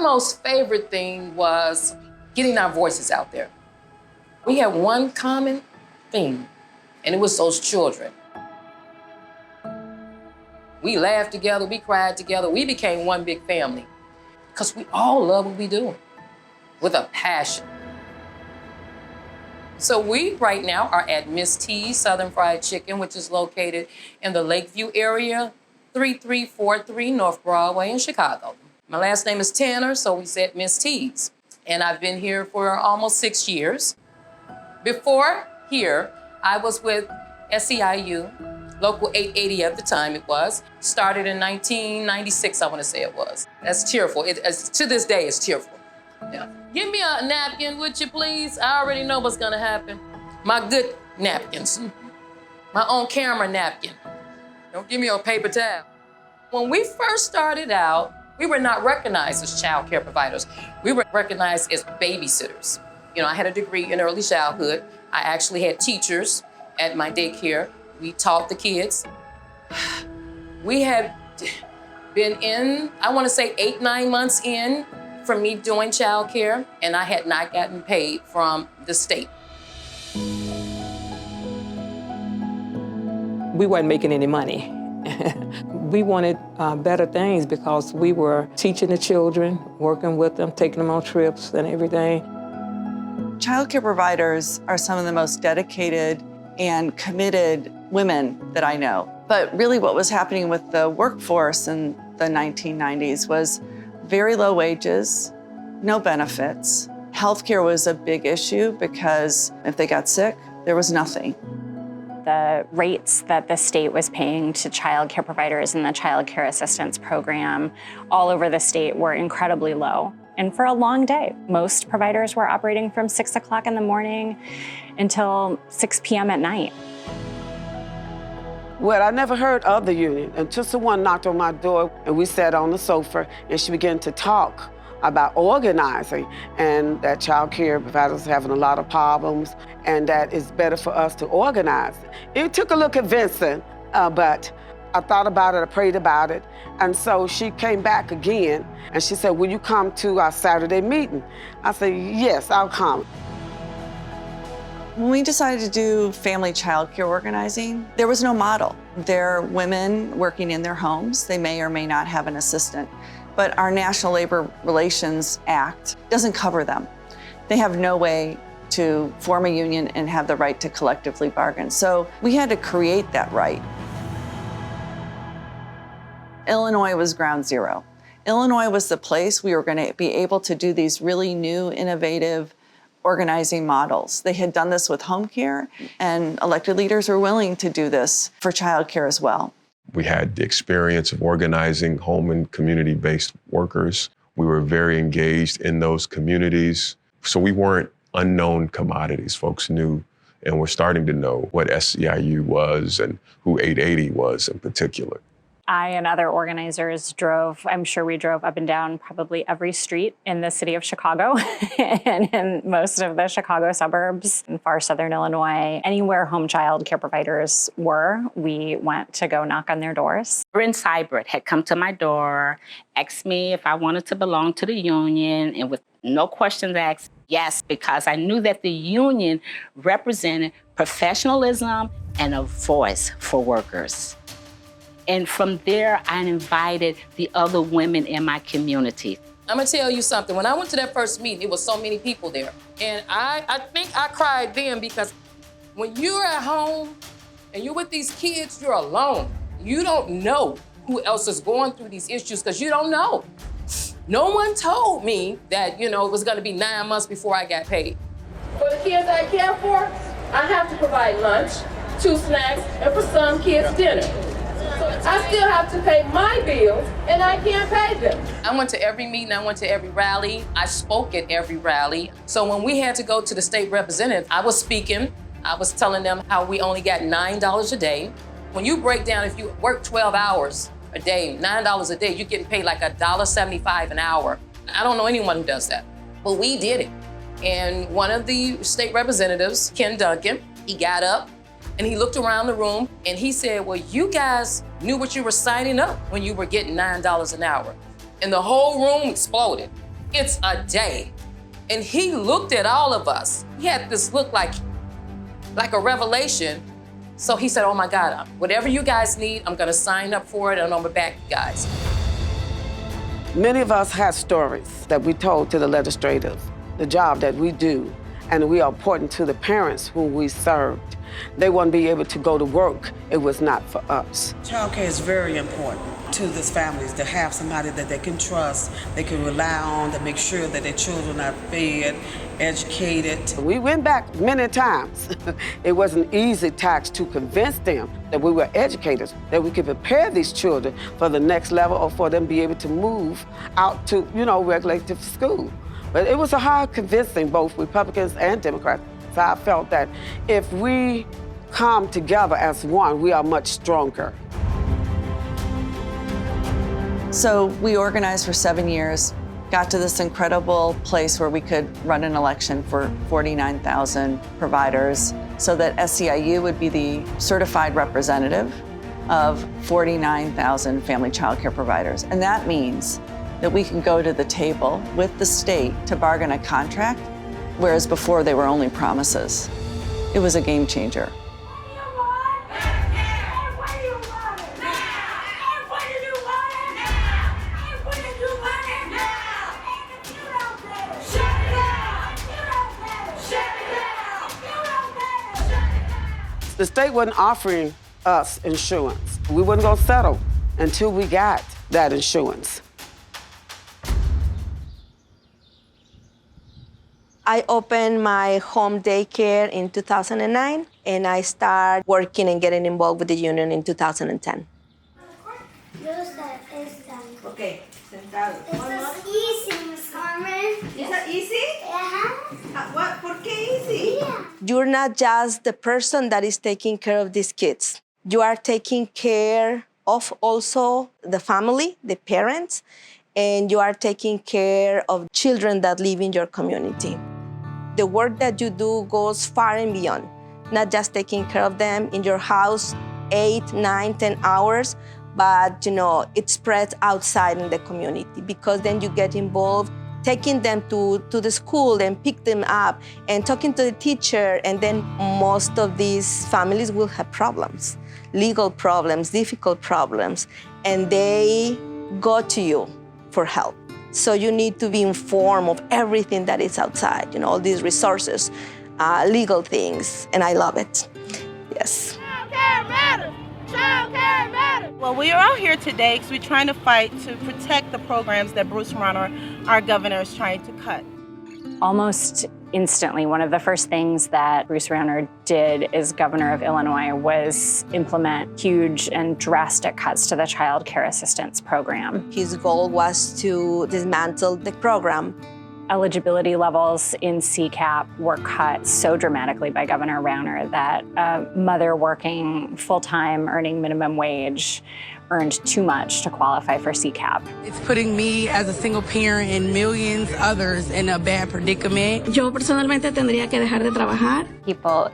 most favorite thing was getting our voices out there. We had one common theme, and it was those children. We laughed together, we cried together, we became one big family because we all love what we do with a passion. So we right now are at Miss T's Southern Fried Chicken, which is located in the Lakeview area, 3343 North Broadway in Chicago. My last name is Tanner, so we said Miss T's. And I've been here for almost 6 years. Before here, I was with SEIU, Local 880 at the time it was. Started in 1996, I want to say it was. That's tearful. To this day, it's tearful. Yeah. Give me a napkin, would you please? I already know what's gonna happen. My good napkins. My own camera napkin. Don't give me a paper towel. When we first started out, we were not recognized as child care providers. We were recognized as babysitters. You know, I had a degree in early childhood. I actually had teachers at my daycare. We taught the kids. We had been in, I want to say 8-9 months in from me doing childcare, and I had not gotten paid from the state. We weren't making any money. We wanted better things because we were teaching the children, working with them, taking them on trips and everything. Childcare providers are some of the most dedicated and committed women that I know. But really what was happening with the workforce in the 1990s was very low wages, no benefits. Healthcare was a big issue because if they got sick, there was nothing. The rates that the state was paying to child care providers in the child care assistance program all over the state were incredibly low. And for a long day, most providers were operating from 6 o'clock in the morning until 6 p.m. at night. Well, I never heard of the union until someone knocked on my door and we sat on the sofa and she began to talk about organizing and that child care providers are having a lot of problems and that it's better for us to organize. It took a little convincing, but I thought about it, I prayed about it, and so she came back again and she said, will you come to our Saturday meeting? I said, yes, I'll come. When we decided to do family child care organizing, there was no model. They're women working in their homes. They may or may not have an assistant, but our National Labor Relations Act doesn't cover them. They have no way to form a union and have the right to collectively bargain. So we had to create that right. Illinois was ground zero. Illinois was the place we were going to be able to do these really new, innovative organizing models. They had done this with home care, and elected leaders were willing to do this for child care as well. We had the experience of organizing home and community-based workers. We were very engaged in those communities. So we weren't unknown commodities. Folks knew and were starting to know what SEIU was and who 880 was in particular. I and other organizers drove, I'm sure we drove up and down probably every street in the city of Chicago and in most of the Chicago suburbs in far southern Illinois. Anywhere home child care providers were, we went to go knock on their doors. Bryn Seibert had come to my door, asked me if I wanted to belong to the union, and with no questions asked, yes, because I knew that the union represented professionalism and a voice for workers. And from there, I invited the other women in my community. I'm gonna tell you something. When I went to that first meeting, it was so many people there. And I think I cried then because when you're at home and you're with these kids, you're alone. You don't know who else is going through these issues because you don't know. No one told me that, it was gonna be 9 months before I got paid. For the kids I care for, I have to provide lunch, 2 snacks, and for some kids, dinner. I still have to pay my bills, and I can't pay them. I went to every meeting, I went to every rally, I spoke at every rally. So when we had to go to the state representative, I was speaking, I was telling them how we only got $9 a day. When you break down, if you work 12 hours a day, $9 a day, you're getting paid like $1.75 an hour. I don't know anyone who does that, but we did it. And one of the state representatives, Ken Duncan, he got up, and he looked around the room and he said, well, you guys knew what you were signing up when you were getting $9 an hour. And the whole room exploded. It's a day. And he looked at all of us. He had this look like a revelation. So he said, oh my God, whatever you guys need, I'm gonna sign up for it and I'm gonna back you guys. Many of us have stories that we told to the legislators, the job that we do, and we are important to the parents who we served. They wouldn't be able to go to work. It was not for us. Childcare is very important to these families, to have somebody that they can trust, they can rely on, to make sure that their children are fed, educated. We went back many times. It was an easy task to convince them that we were educators, that we could prepare these children for the next level or for them to be able to move out to, regulative school. But it was a hard convincing both Republicans and Democrats. So I felt that if we come together as one, we are much stronger. So we organized for 7 years, got to this incredible place where we could run an election for 49,000 providers so that SEIU would be the certified representative of 49,000 family child care providers. And that means that we can go to the table with the state to bargain a contract, whereas before they were only promises. It was a game changer. The state wasn't offering us insurance. We wasn't gonna settle until we got that insurance. I opened my home daycare in 2009, and I started working and getting involved with the union in 2010. Okay, sentado. This is easy, Miss Carmen. Is that easy? What? ¿Por qué easy? Yeah. You're not just the person that is taking care of these kids. You are taking care of also the family, the parents, and you are taking care of children that live in your community. The work that you do goes far and beyond, not just taking care of them in your house 8, 9, 10 hours, but it spreads outside in the community, because then you get involved taking them to the school and pick them up and talking to the teacher, and then most of these families will have problems, legal problems, difficult problems, and they go to you for help. So you need to be informed of everything that is outside, all these resources, legal things, and I love it. Yes. Childcare matters! Childcare matters! Well, we are out here today because we're trying to fight to protect the programs that Bruce Rauner, our governor, is trying to cut. Almost instantly, one of the first things that Bruce Rauner did as governor of Illinois was implement huge and drastic cuts to the child care assistance program. His goal was to dismantle the program. Eligibility levels in CCAP were cut so dramatically by Governor Rauner that a mother working full-time, earning minimum wage, earned too much to qualify for CCAP. It's putting me as a single parent and millions others in a bad predicament. Yo personalmente tendría que dejar de trabajar. People,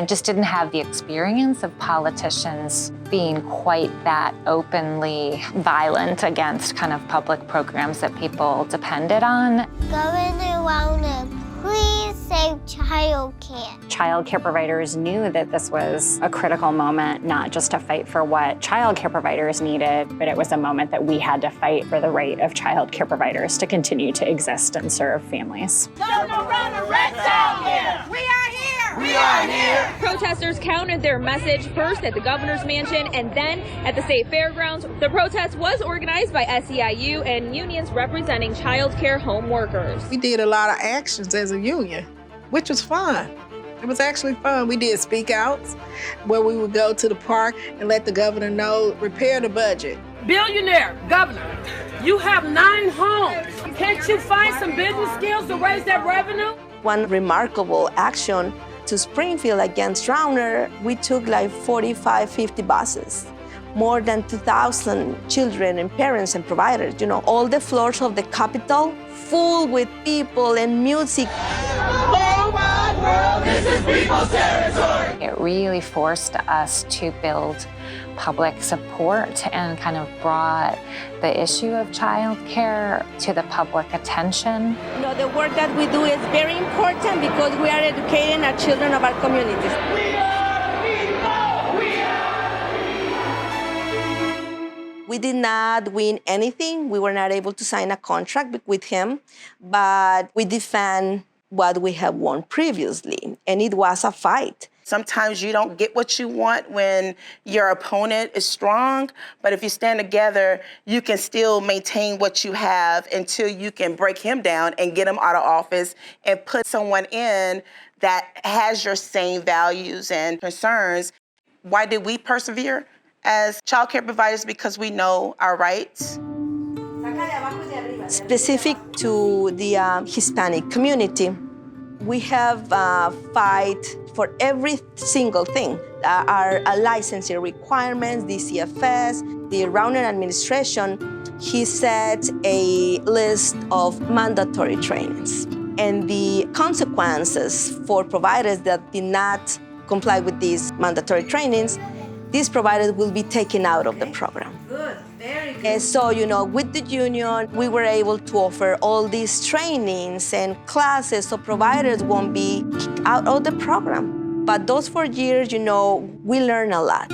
just didn't have the experience of politicians being quite that openly violent against kind of public programs that people depended on. Governor Rauner, please save childcare. Child care providers knew that this was a critical moment, not just to fight for what child care providers needed, but it was a moment that we had to fight for the right of child care providers to continue to exist and serve families. Governor Rauner, red childcare! We are here! We are here! Protesters counted their message first at the governor's mansion and then at the state fairgrounds. The protest was organized by SEIU and unions representing child care home workers. We did a lot of actions as a union, which was fun. It was actually fun. We did speak outs where we would go to the park and let the governor know, repair the budget. Billionaire governor, you have 9 homes. Can't you find some business skills to raise that revenue? One remarkable action to Springfield against Rauner, we took like 45, 50 buses. More than 2,000 children and parents and providers, all the floors of the Capitol full with people and music. Oh my world, this is people's territory. It really forced us to build public support and kind of brought the issue of childcare to the public attention. You know, the work that we do is very important because we are educating our children of our communities. We did not win anything. We were not able to sign a contract with him, but we defend what we have won previously, and it was a fight. Sometimes you don't get what you want when your opponent is strong, but if you stand together, you can still maintain what you have until you can break him down and get him out of office and put someone in that has your same values and concerns. Why did we persevere as child care providers? Because we know our rights. Specific to the Hispanic community, we have fight for every single thing. Our licensing requirements, DCFS, the Rauner administration, he set a list of mandatory trainings. And the consequences for providers that did not comply with these mandatory trainings, these providers will be taken out of the program. Good, very good. And so, you know, with the union, we were able to offer all these trainings and classes so providers won't be kicked out of the program. But those 4 years, you know, we learned a lot.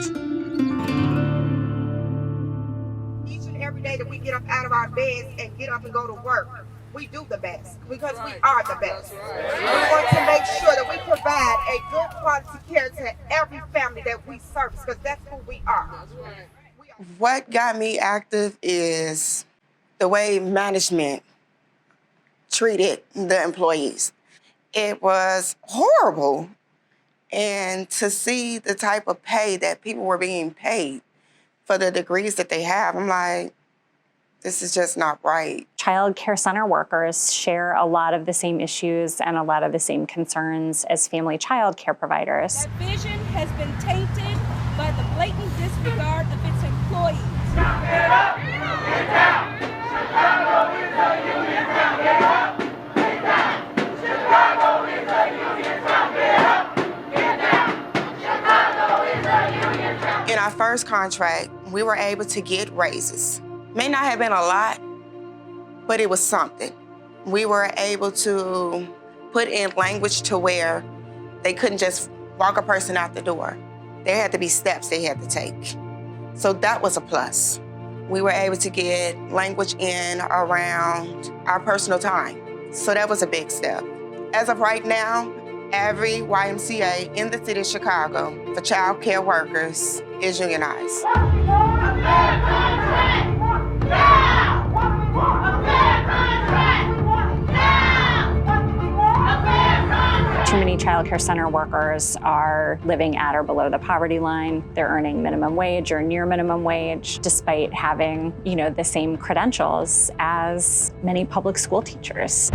Each and every day that we get up out of our beds and get up and go to work, we do the best because we are the best. We want to make sure that we provide a good quality care to every family that we service because that's who we are. What got me active is the way management treated the employees. It was horrible. And to see the type of pay that people were being paid for the degrees that they have, I'm like, this is just not right. Child care center workers share a lot of the same issues and a lot of the same concerns as family child care providers. That vision has been tainted by the blatant disregard of its employees. Get up, get down. Chicago is a union town. Get up, get down. Chicago is a union town. Get up, get down. Chicago is a union town. In our first contract, we were able to get raises. May not have been a lot, but it was something. We were able to put in language to where they couldn't just walk a person out the door. There had to be steps they had to take. So that was a plus. We were able to get language in around our personal time. So that was a big step. As of right now, every YMCA in the city of Chicago for child care workers is unionized. Too many child care center workers are living at or below the poverty line. They're earning minimum wage or near minimum wage, despite having, you know, the same credentials as many public school teachers.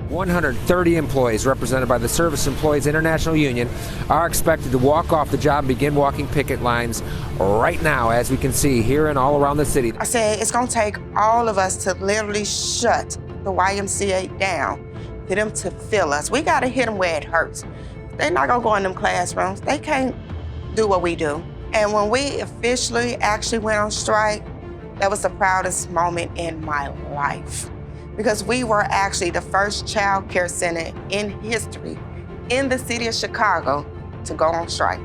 130 employees represented by the Service Employees International Union are expected to walk off the job and begin walking picket lines right now, as we can see here and all around the city. I said it's gonna take all of us to literally shut the YMCA down for them to feel us. We gotta hit them where it hurts. They're not gonna go in them classrooms. They can't do what we do. And when we officially actually went on strike, that was the proudest moment in my life. Because we were actually the first child care center in history in the city of Chicago to go on strike.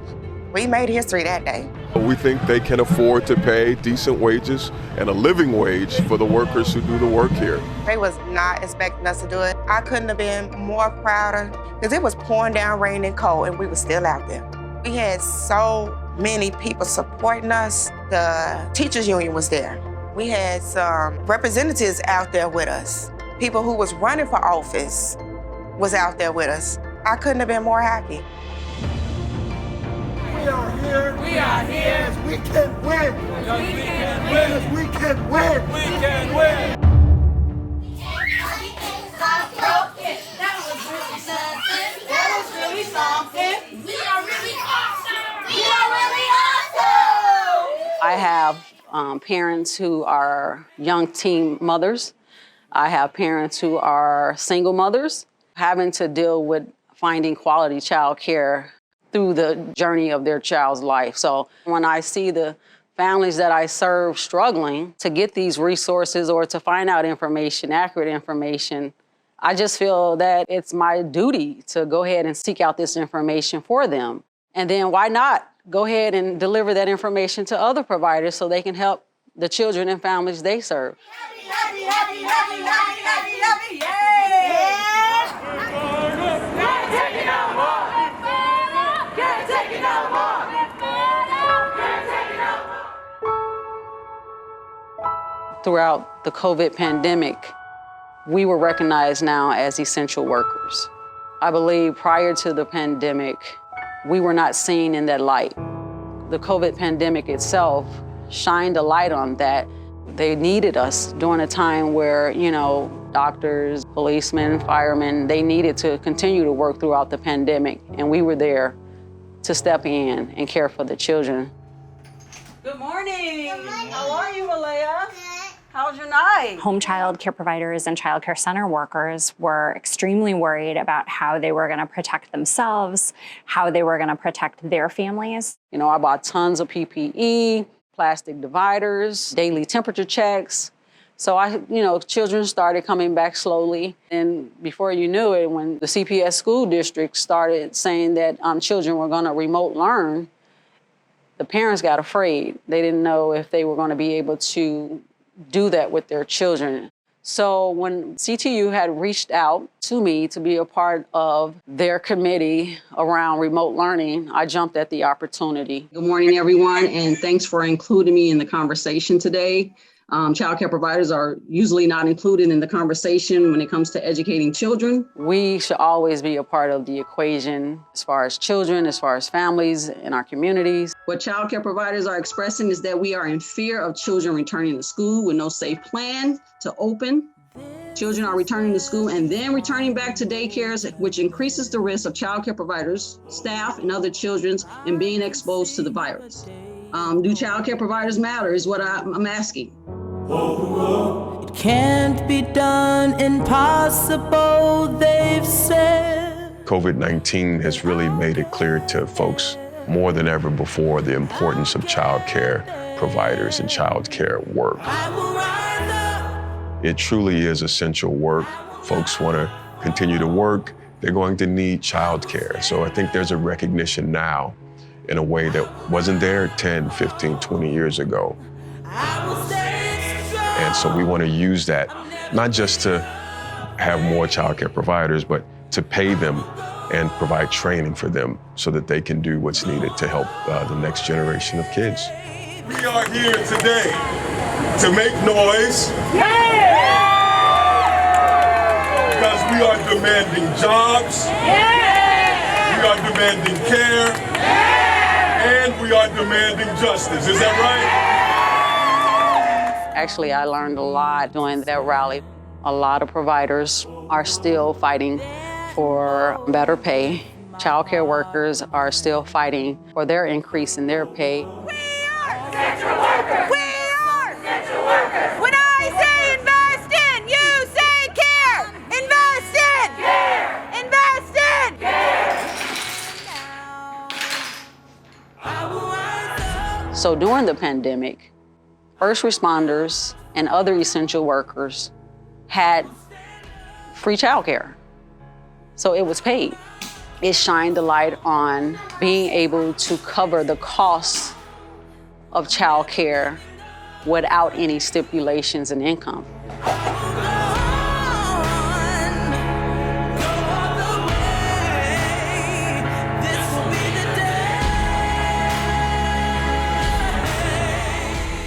We made history that day. We think they can afford to pay decent wages and a living wage for the workers who do the work here. They was not expecting us to do it. I couldn't have been more prouder because it was pouring down rain and cold and we were still out there. We had so many people supporting us. The teachers union was there. We had some representatives out there with us. People who was running for office was out there with us. I couldn't have been more happy. We are here. We are here. Because we can win. Because we can win. Because we can win. We can win. That was really something. That was really something. We are really awesome. We are really awesome. I have parents who are young teen mothers. I have parents who are single mothers. Having to deal with finding quality child care through the journey of their child's life. So when I see the families that I serve struggling to get these resources or to find out information, accurate information, I just feel that it's my duty to go ahead and seek out this information for them. And then why not go ahead and deliver that information to other providers so they can help the children and families they serve. Happy, happy, happy, happy, happy, happy, yeah! Can't take it no more! Can't take it no more! Can't take it no more! Throughout the COVID pandemic, we were recognized now as essential workers. I believe prior to the pandemic, we were not seen in that light. The COVID pandemic itself shined a light on that. They needed us during a time where, doctors, policemen, firemen, they needed to continue to work throughout the pandemic, and we were there to step in and care for the children. Good morning. Good morning. How are you, Malaya? How's your night? Home child care providers and child care center workers were extremely worried about how they were going to protect themselves, how they were going to protect their families. I bought tons of PPE, plastic dividers, daily temperature checks. So children started coming back slowly. And before you knew it, when the CPS school district started saying that children were going to remote learn, the parents got afraid. They didn't know if they were going to be able to do that with their children. So when CTU had reached out to me to be a part of their committee around remote learning, I jumped at the opportunity. Good morning, everyone, and thanks for including me in the conversation today. Child care providers are usually not included in the conversation when it comes to educating children. We should always be a part of the equation as far as children, as far as families in our communities. What child care providers are expressing is that we are in fear of children returning to school with no safe plan to open. Children are returning to school and then returning back to daycares, which increases the risk of child care providers, staff, and other children in being exposed to the virus. Do child care providers matter is what I'm asking. It can't be done, impossible, they've said. COVID-19 has really made it clear to folks more than ever before the importance of child care providers and child care work. It truly is essential work. Folks want to continue to work. They're going to need child care. So I think there's a recognition now in a way that wasn't there 10, 15, 20 years ago. And so we want to use that, not just to have more child care providers, but to pay them and provide training for them so that they can do what's needed to help the next generation of kids. We are here today to make noise because we are demanding jobs, we are demanding care, and we are demanding justice. Is that right? Actually, I learned a lot during that rally. A lot of providers are still fighting for better pay. Child care workers are still fighting for their increase in their pay. We are essential workers! We are essential workers! When I say invest in, you say care! Invest in! Care! Invest in! Care! So during the pandemic, first responders and other essential workers had free child care. So it was paid. It shined the light on being able to cover the costs of child care without any stipulations in income.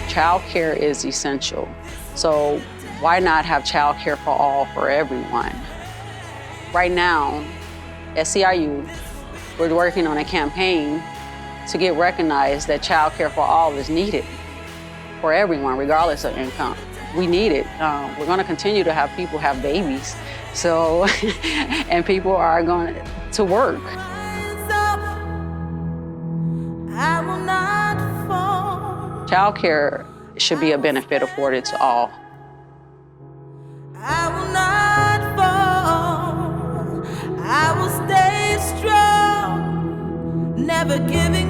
Child care is essential. So why not have child care for all, for everyone? Right now, SEIU, we're working on a campaign to get recognized that child care for all is needed for everyone, regardless of income. We need it. We're going to continue to have people have babies. So, and people are going to work. Child care should be a benefit afforded to all. I will not fall. I will stay strong. never giving